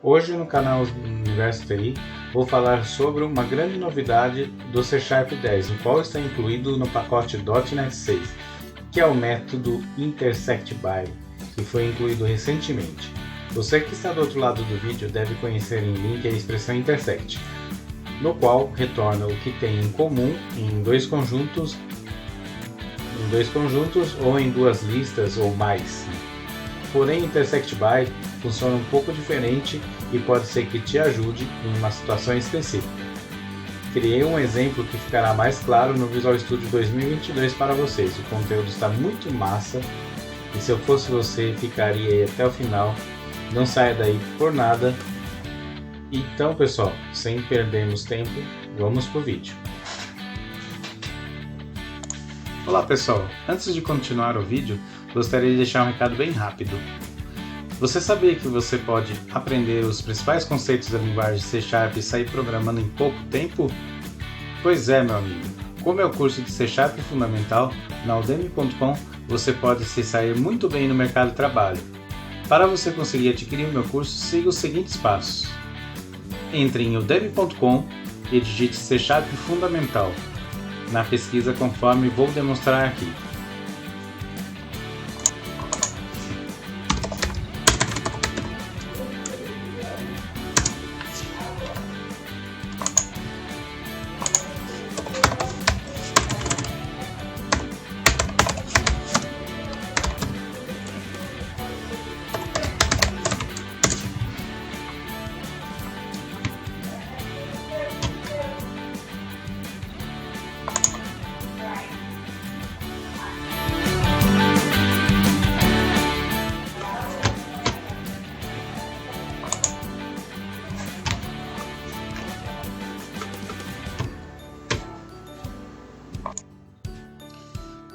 Hoje no canal Universo TI vou falar sobre uma grande novidade do C# 10, o qual está incluído no pacote .NET 6, que é o método IntersectBy, que foi incluído recentemente. Você que está do outro lado do vídeo deve conhecer em link a expressão intersect, no qual retorna o que tem em comum em dois conjuntos ou em duas listas ou mais. Porém, IntersectBy funciona um pouco diferente e pode ser que te ajude em uma situação específica. Criei um exemplo que ficará mais claro no Visual Studio 2022 para vocês. O conteúdo está muito massa e se eu fosse você, ficaria aí até o final. Não saia daí por nada. Então, pessoal, sem perdermos tempo, vamos pro vídeo. Olá, pessoal. Antes de continuar o vídeo, gostaria de deixar um recado bem rápido. Você sabia que você pode aprender os principais conceitos da linguagem C# e sair programando em pouco tempo? Pois é, meu amigo. Com o meu curso de C# Fundamental, na Udemy.com, você pode se sair muito bem no mercado de trabalho. Para você conseguir adquirir o meu curso, siga os seguintes passos. Entre em Udemy.com e digite C# Fundamental na pesquisa conforme vou demonstrar aqui.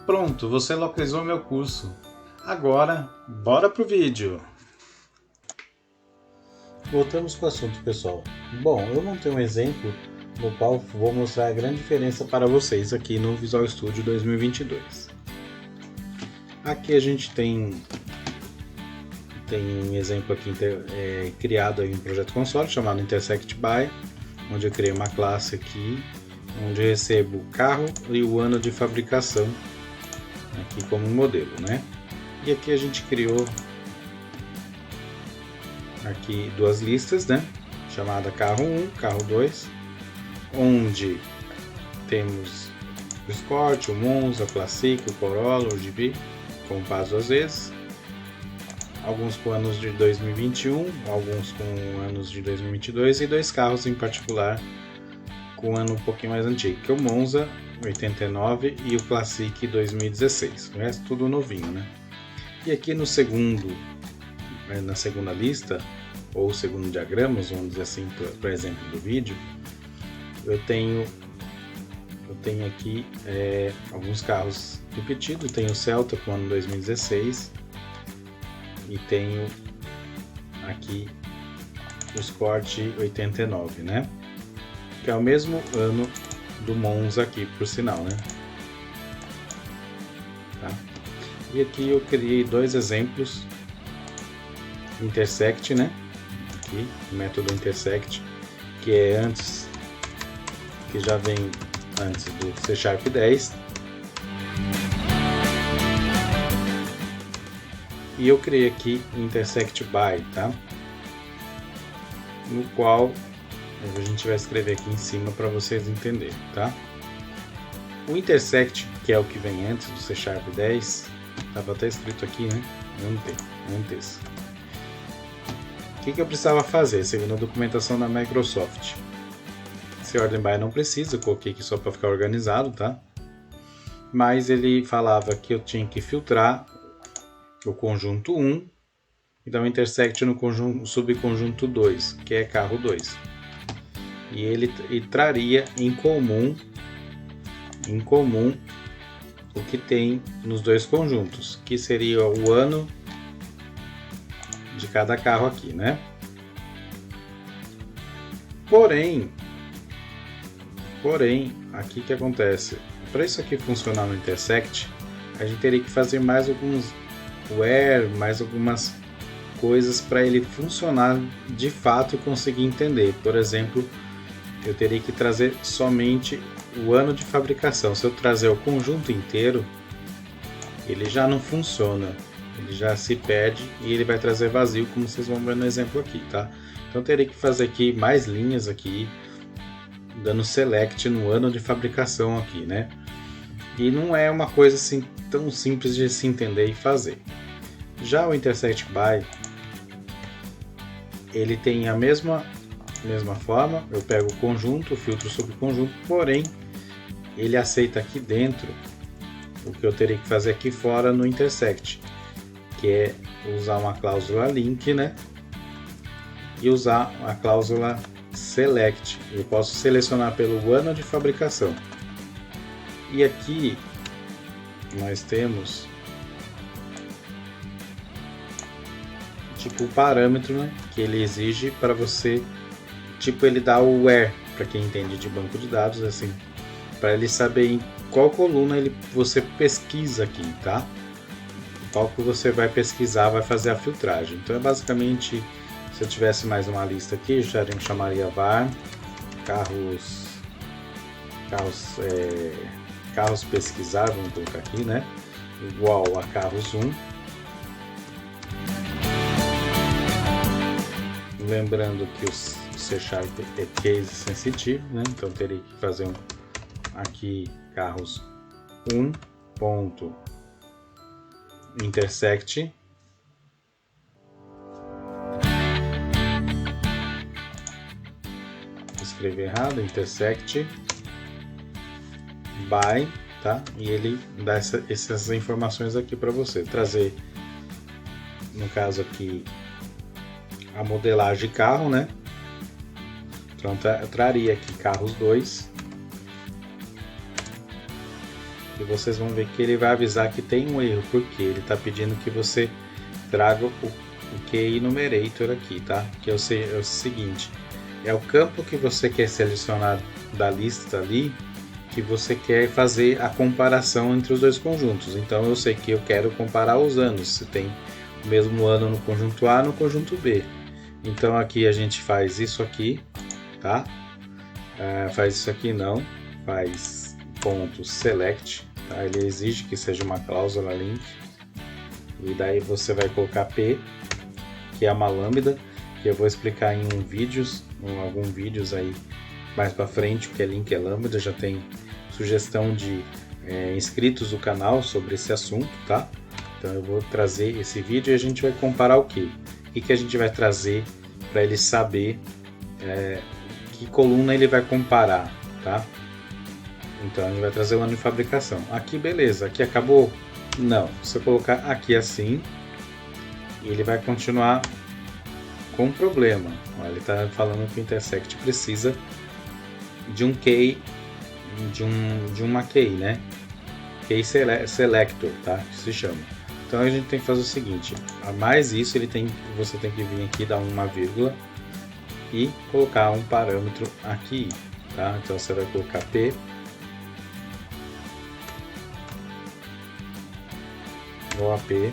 Pronto, você localizou meu curso. Agora, bora pro vídeo! Voltamos com o assunto, pessoal. Bom, eu montei um exemplo no qual vou mostrar a grande diferença para vocês aqui no Visual Studio 2022. Aqui a gente tem um exemplo aqui criado em um projeto console chamado IntersectBy, onde eu criei uma classe aqui, onde eu recebo o carro e o ano de fabricação aqui como modelo, né? E aqui a gente criou aqui duas listas, né? Chamada carro 1, carro 2, onde temos o Escort, o Monza, o Classic, o Corolla, o GP, com base às vezes, alguns com anos de 2021, alguns com anos de 2022 e dois carros em particular com um ano um pouquinho mais antigo, que é o Monza 89 e o Classic 2016, o resto tudo novinho, né? E aqui no na segunda lista, ou segundo diagrama, vamos dizer assim, por exemplo do vídeo, eu tenho aqui alguns carros repetidos. Tenho o Celta com o ano 2016 e tenho aqui o Escort 89, né? Que é o mesmo ano do Monza aqui, por sinal, né? Tá? E aqui eu criei dois exemplos, intersect, né? Aqui, o método intersect, que é antes, que já vem antes do C# 10. E eu criei aqui IntersectBy, tá? No qual a gente vai escrever aqui em cima para vocês entenderem, tá? O intersect, que é o que vem antes do C# 10, estava até escrito aqui, né? Antes. O que eu precisava fazer, segundo a documentação da Microsoft? Esse ordem by não precisa, eu coloquei aqui só para ficar organizado, tá? Mas ele falava que eu tinha que filtrar o conjunto 1 e dar um intersect no subconjunto 2, que é carro 2. E ele traria em comum o que tem nos dois conjuntos, que seria o ano de cada carro aqui, né? Porém, aqui que acontece? Para isso aqui funcionar no intersect, a gente teria que fazer mais alguns where, mais algumas coisas para ele funcionar de fato e conseguir entender. Por exemplo, eu teria que trazer somente o ano de fabricação. Se eu trazer o conjunto inteiro, ele já não funciona, ele já se perde e ele vai trazer vazio, como vocês vão ver no exemplo aqui, tá? Então eu teria que fazer aqui mais linhas aqui, dando select no ano de fabricação aqui, né? E não é uma coisa assim tão simples de se entender e fazer. Já o intersect by, ele tem a mesma forma. Eu pego o conjunto, filtro sobre o conjunto, porém ele aceita aqui dentro o que eu teria que fazer aqui fora no intersect, que é usar uma cláusula link, né? E usar a cláusula select. Eu posso selecionar pelo ano de fabricação. E aqui nós temos tipo o parâmetro, né, que ele exige para você, tipo ele dá o where, para quem entende de banco de dados, assim, para ele saber em qual coluna você pesquisa aqui, tá? Qual que você vai pesquisar, vai fazer a filtragem. Então é basicamente, se eu tivesse mais uma lista aqui, a gente chamaria var carros pesquisar, vamos colocar aqui, né? Igual a carros 1. Lembrando que o C# é case sensitive, né? Então teria que fazer aqui carros 1 ponto intersect escrever errado, intersect by, tá? E ele dá essas informações aqui para você trazer, no caso aqui, a modelagem de carro, né? Então eu traria aqui carros 2 e vocês vão ver que ele vai avisar que tem um erro, porque ele está pedindo que você traga o key numerator aqui, tá? Que é o seguinte, é o campo que você quer selecionar da lista ali, que você quer fazer a comparação entre os dois conjuntos. Então eu sei que eu quero comparar os anos, se tem o mesmo ano no conjunto A no conjunto B. Então aqui a gente faz isso aqui, tá? Faz isso aqui não, faz ponto select, tá? Ele exige que seja uma cláusula link, e daí você vai colocar P, que é uma lambda, que eu vou explicar em alguns vídeos aí mais para frente o que é link é lambda. Já tem sugestão de inscritos do canal sobre esse assunto, tá? Então eu vou trazer esse vídeo e a gente vai comparar o que? O que a gente vai trazer para ele saber que coluna ele vai comparar, tá? Então a gente vai trazer o ano de fabricação. Aqui beleza, aqui acabou? Não, se eu colocar aqui assim, ele vai continuar com um problema. Olha, ele está falando que o intersect precisa de um key, de uma key, né? Key selector, tá? Que se chama. Então a gente tem que fazer o seguinte, a mais isso você tem que vir aqui, dar uma vírgula e colocar um parâmetro aqui, tá? Então você vai colocar P igual a P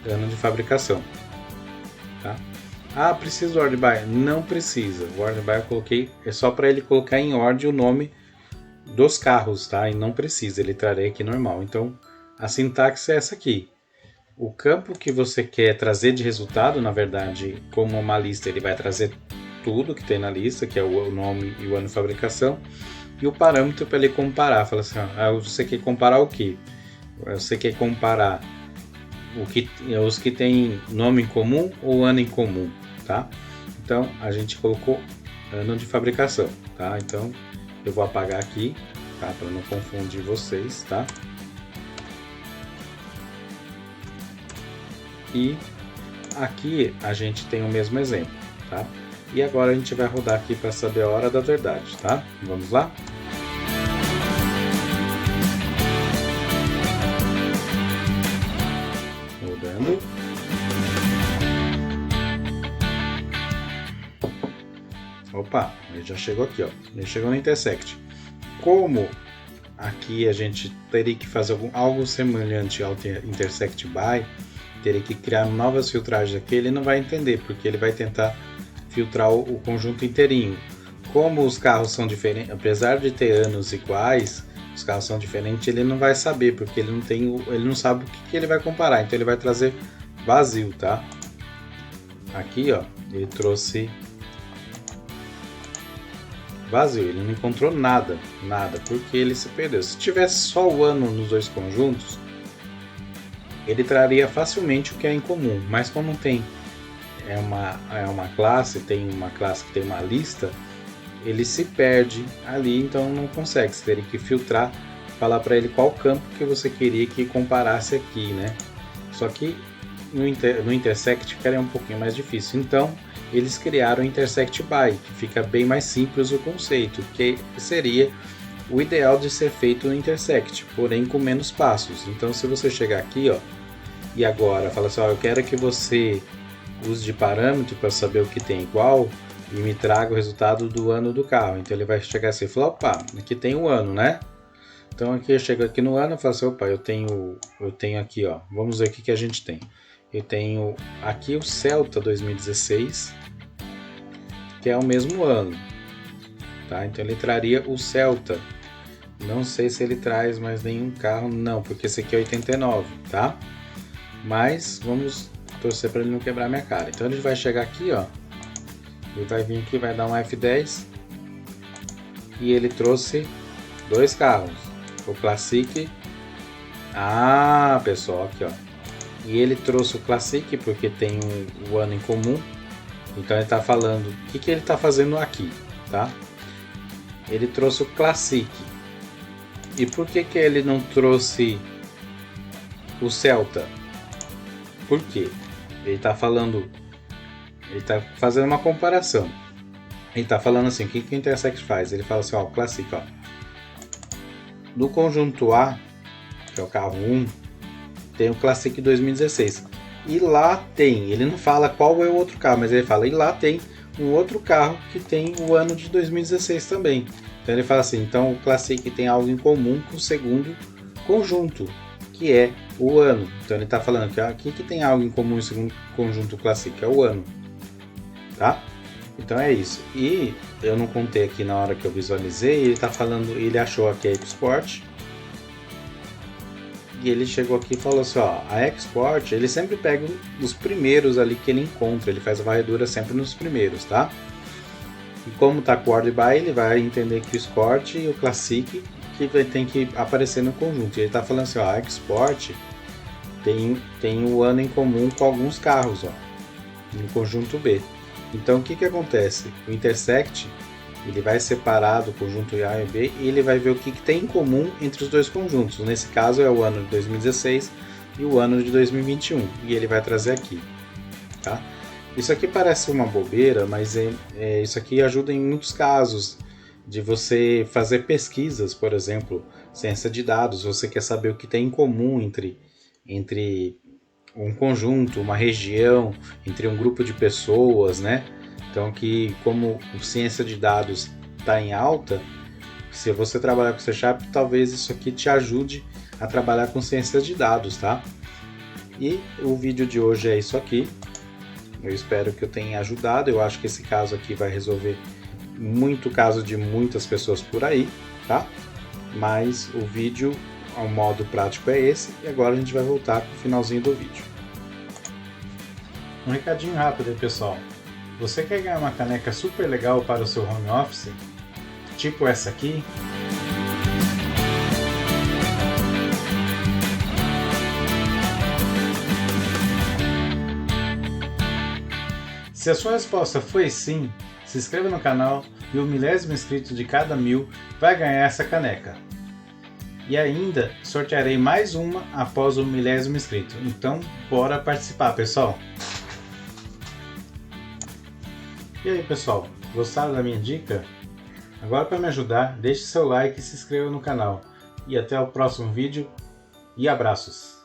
ano de fabricação, tá? Ah, precisa do order by? Não precisa. O order by eu coloquei, é só para ele colocar em ordem o nome dos carros, tá? E não precisa, ele trarei aqui normal. Então a sintaxe é essa aqui. O campo que você quer trazer de resultado, na verdade, como uma lista, ele vai trazer tudo que tem na lista, que é o nome e o ano de fabricação, e o parâmetro para ele comparar. Fala assim, você quer comparar o que? Você quer comparar os que tem nome em comum ou ano em comum, tá? Então a gente colocou ano de fabricação, tá? Então eu vou apagar aqui, tá? Para não confundir vocês, tá? E aqui a gente tem o mesmo exemplo, tá? E agora a gente vai rodar aqui para saber a hora da verdade, tá? Vamos lá? Rodando. Opa, ele já chegou aqui, ó. Ele chegou no intersect. Como aqui a gente teria que fazer algo semelhante ao intersect by, teria que criar novas filtragens aqui, ele não vai entender, porque ele vai tentar filtrar o conjunto inteirinho. Como os carros são diferentes, apesar de ter anos iguais, os carros são diferentes, ele não vai saber, porque ele não sabe o que ele vai comparar, então ele vai trazer vazio, tá? Aqui, ó, ele trouxe vazio, ele não encontrou nada, porque ele se perdeu. Se tivesse só o ano nos dois conjuntos, ele traria facilmente o que é em comum, mas como tem uma classe, tem uma classe que tem uma lista, ele se perde ali, então não consegue. Você teria que filtrar, falar para ele qual campo que você queria que comparasse aqui, né? Só que no Intersect ficaria um pouquinho mais difícil. Então eles criaram o Intersect By, que fica bem mais simples o conceito, que seria o ideal de ser feito no Intersect, porém com menos passos. Então se você chegar aqui, ó, e agora fala assim, ó, eu quero que você use de parâmetro para saber o que tem igual e me traga o resultado do ano do carro. Então ele vai chegar assim e falar, opa, aqui tem o ano, né? Então aqui eu chego aqui no ano e falo assim, opa, eu tenho aqui, ó, vamos ver o que a gente tem. Eu tenho aqui o Celta 2016, que é o mesmo ano, tá? Então ele traria o Celta. Não sei se ele traz mais nenhum carro, não, porque esse aqui é 89, tá? Mas vamos torcer para ele não quebrar minha cara. Então ele vai chegar aqui, ó, ele vai vir aqui, vai dar um F10 e ele trouxe dois carros, o Classic. Ah, pessoal, aqui, ó. E ele trouxe o Classic porque tem o ano em comum. Então ele está falando o que ele está fazendo aqui, tá? Ele trouxe o Classic. E por que ele não trouxe o Celta? Por quê? Ele está falando, ele está fazendo uma comparação. Ele está falando assim, o que o Intersect faz? Ele fala assim, ó, o Classic, ó. No conjunto A, que é o carro 1, tem o Classic 2016. E lá tem, ele não fala qual é o outro carro, mas ele fala, e lá tem um outro carro que tem o ano de 2016 também. Então ele fala assim, então o Classic tem algo em comum com o segundo conjunto, que é o ano. Então ele está falando que aqui que tem algo em comum no segundo conjunto Classic, é o ano. Tá? Então é isso. E eu não contei aqui na hora que eu visualizei, ele está falando, ele achou aqui a Export. E ele chegou aqui e falou assim, ó, a Export, ele sempre pega os primeiros ali que ele encontra, ele faz a varredura sempre nos primeiros, tá? E como tá com o Order By, ele vai entender que o Escort e o Classic que tem que aparecer no conjunto. E ele tá falando assim, ó, a Export tem o ano em comum com alguns carros, ó, no conjunto B. Então o que acontece? O Intersect, ele vai separar do conjunto A e B e ele vai ver o que tem em comum entre os dois conjuntos. Nesse caso é o ano de 2016 e o ano de 2021. E ele vai trazer aqui. Tá? Isso aqui parece uma bobeira, mas isso aqui ajuda em muitos casos de você fazer pesquisas, por exemplo, ciência de dados. Você quer saber o que tem em comum entre um conjunto, uma região, entre um grupo de pessoas, né? Então, que como ciência de dados está em alta, se você trabalhar com C#, talvez isso aqui te ajude a trabalhar com ciências de dados, tá? E o vídeo de hoje é isso aqui. Eu espero que eu tenha ajudado. Eu acho que esse caso aqui vai resolver muito caso de muitas pessoas por aí, tá? Mas o vídeo, ao modo prático, é esse. E agora a gente vai voltar para o finalzinho do vídeo. Um recadinho rápido aí, pessoal. Você quer ganhar uma caneca super legal para o seu home office? Tipo essa aqui? Se a sua resposta foi sim, se inscreva no canal e o 1000º inscrito de cada 1000 vai ganhar essa caneca. E ainda sortearei mais uma após o 1000º inscrito. Então, bora participar, pessoal! E aí, pessoal, gostaram da minha dica? Agora, para me ajudar, deixe seu like e se inscreva no canal. E até o próximo vídeo e abraços!